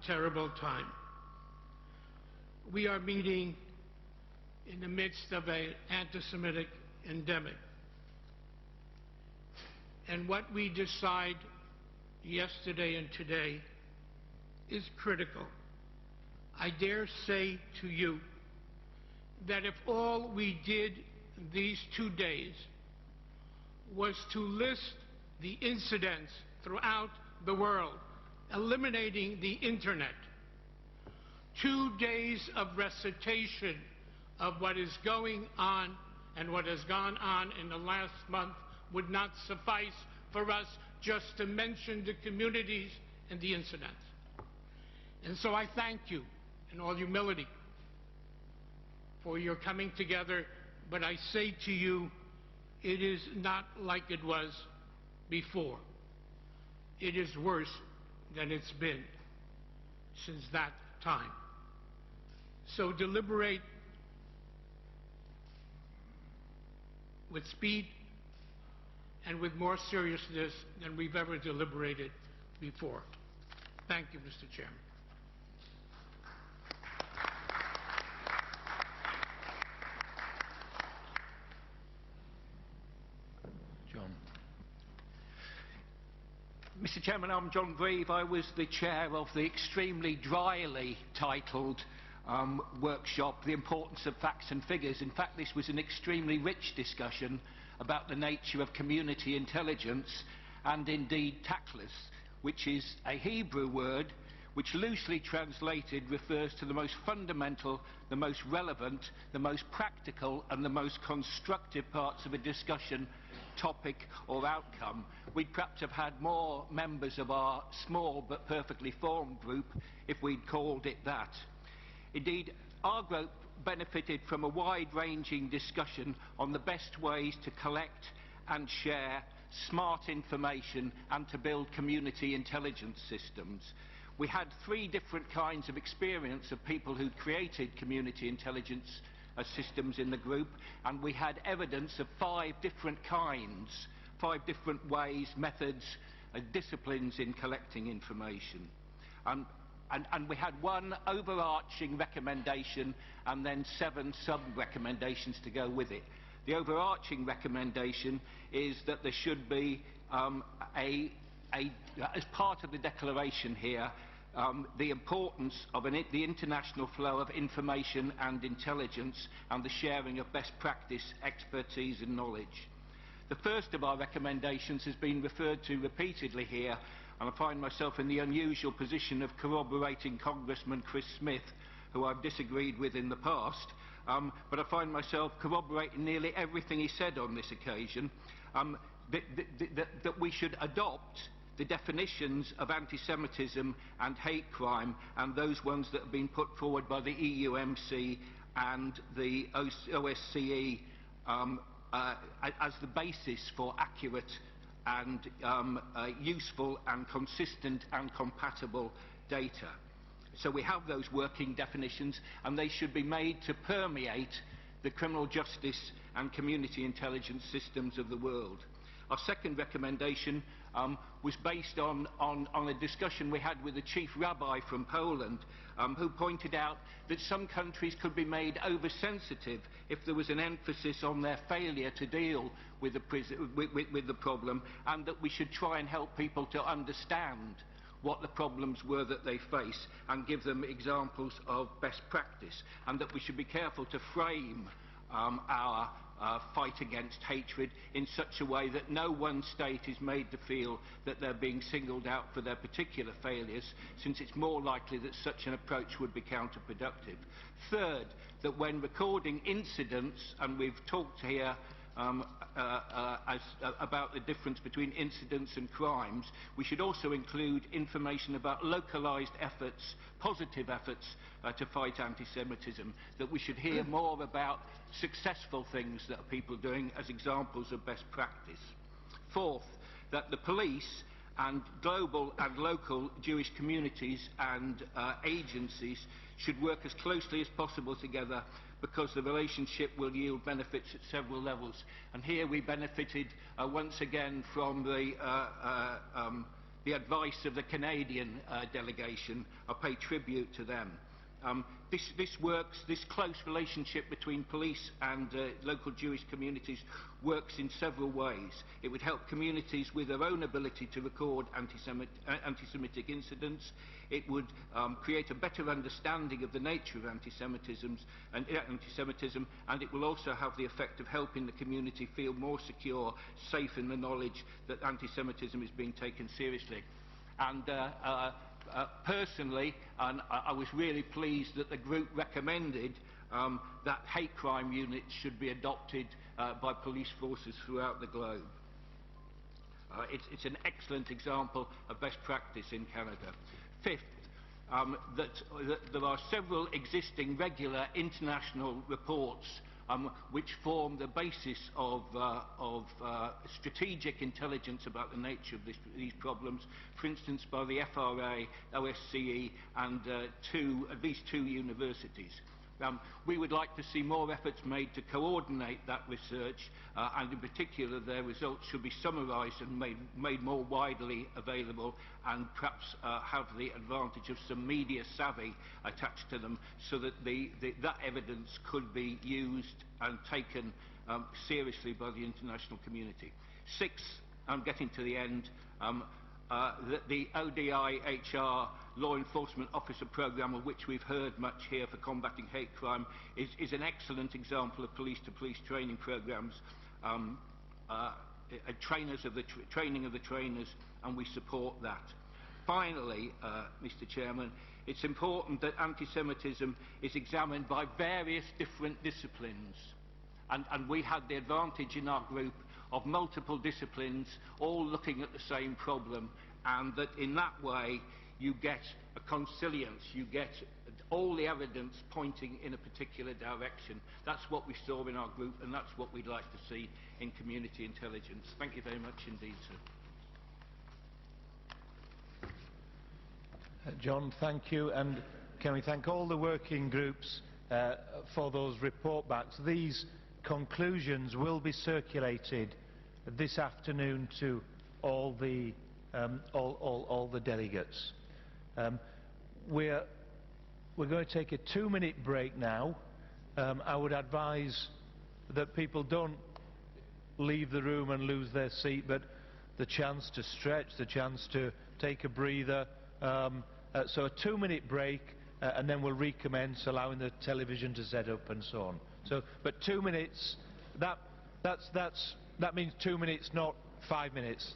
terrible time. We are meeting in the midst of an anti-Semitic endemic. And what we decide yesterday and today is critical. I dare say to you that if all we did these 2 days was to list the incidents throughout the world, eliminating the internet, 2 days of recitation of what is going on and what has gone on in the last month would not suffice for us just to mention the communities and the incidents. And so I thank you in all humility for your coming together, but I say to you, it is not like it was before. It is worse than it's been since that time. So deliberate with speed and with more seriousness than we've ever deliberated before. Thank you, Mr. Chairman. John. Mr. Chairman, I'm John Grieve. I was the chair of the extremely dryly titled workshop, The Importance of Facts and Figures. In fact, this was an extremely rich discussion about the nature of community intelligence and indeed tachlis, which is a Hebrew word which loosely translated refers to the most fundamental, the most relevant, the most practical and the most constructive parts of a discussion, topic or outcome. We'd perhaps have had more members of our small but perfectly formed group if we'd called it that. Indeed, our group benefited from a wide-ranging discussion on the best ways to collect and share smart information and to build community intelligence systems. We had 3 different kinds of experience of people who'd created community intelligence systems in the group, and we had evidence of 5 different kinds, 5 different ways, methods, disciplines in collecting information. And we had 1 overarching recommendation and then 7 sub-recommendations to go with it. The overarching recommendation is that there should be, as part of the declaration here, the importance of the international flow of information and intelligence and the sharing of best practice, expertise and knowledge. The first of our recommendations has been referred to repeatedly here, and I find myself in the unusual position of corroborating Congressman Chris Smith, who I've disagreed with in the past, but I find myself corroborating nearly everything he said on this occasion, that we should adopt the definitions of anti-Semitism and hate crime and those ones that have been put forward by the EUMC and the OSCE as the basis for accurate and useful and consistent and compatible data. So we have those working definitions and they should be made to permeate the criminal justice and community intelligence systems of the world. Our second recommendation was based on a discussion we had with the chief rabbi from Poland, who pointed out that some countries could be made oversensitive if there was an emphasis on their failure to deal with the problem, and that we should try and help people to understand what the problems were that they face and give them examples of best practice, and that we should be careful to frame our fight against hatred in such a way that no one state is made to feel that they're being singled out for their particular failures, since it's more likely that such an approach would be counterproductive. Third, that when recording incidents, and we've talked here about the difference between incidents and crimes, we should also include information about localized efforts, positive efforts to fight anti-Semitism, that we should hear more about successful things that people are doing as examples of best practice. Fourth, that the police and global and local Jewish communities and agencies should work as closely as possible together, because the relationship will yield benefits at several levels. And here we benefited once again from the the advice of the Canadian delegation. I pay tribute to them. This close relationship between police and local Jewish communities works in several ways. It would help communities with their own ability to record anti-Semitic incidents. It would create a better understanding of the nature of anti-Semitism, and it will also have the effect of helping the community feel more secure, safe in the knowledge that anti-Semitism is being taken seriously. And personally, and I was really pleased that the group recommended that hate crime units should be adopted by police forces throughout the globe. It's an excellent example of best practice in Canada. Fifth, that there are several existing regular international reports which form the basis of strategic intelligence about the nature of these problems, for instance by the FRA, OSCE and at least two universities. We would like to see more efforts made to coordinate that research, and in particular their results should be summarised and made more widely available, and perhaps have the advantage of some media savvy attached to them, so that that evidence could be used and taken seriously by the international community. Sixth, I'm getting to the end, the ODI-HR Law Enforcement Officer Programme, of which we've heard much here for combating hate crime, is an excellent example of police-to-police training programmes, training of the trainers, and we support that. Finally, Mr. Chairman, it's important that anti-Semitism is examined by various different disciplines, and we had the advantage in our group of multiple disciplines all looking at the same problem, and that in that way you get a consilience, you get all the evidence pointing in a particular direction. That's what we saw in our group, and that's what we'd like to see in community intelligence. Thank you very much indeed, sir. John, thank you, and can we thank all the working groups for those report backs. These conclusions will be circulated this afternoon to all the delegates. We're going to take a 2-minute break now. I would advise that people don't leave the room and lose their seat, but the chance to stretch, the chance to take a breather. So a 2-minute break, and then we'll recommence, allowing the television to set up and so on. So, but 2 minutes. That means 2 minutes, not 5 minutes.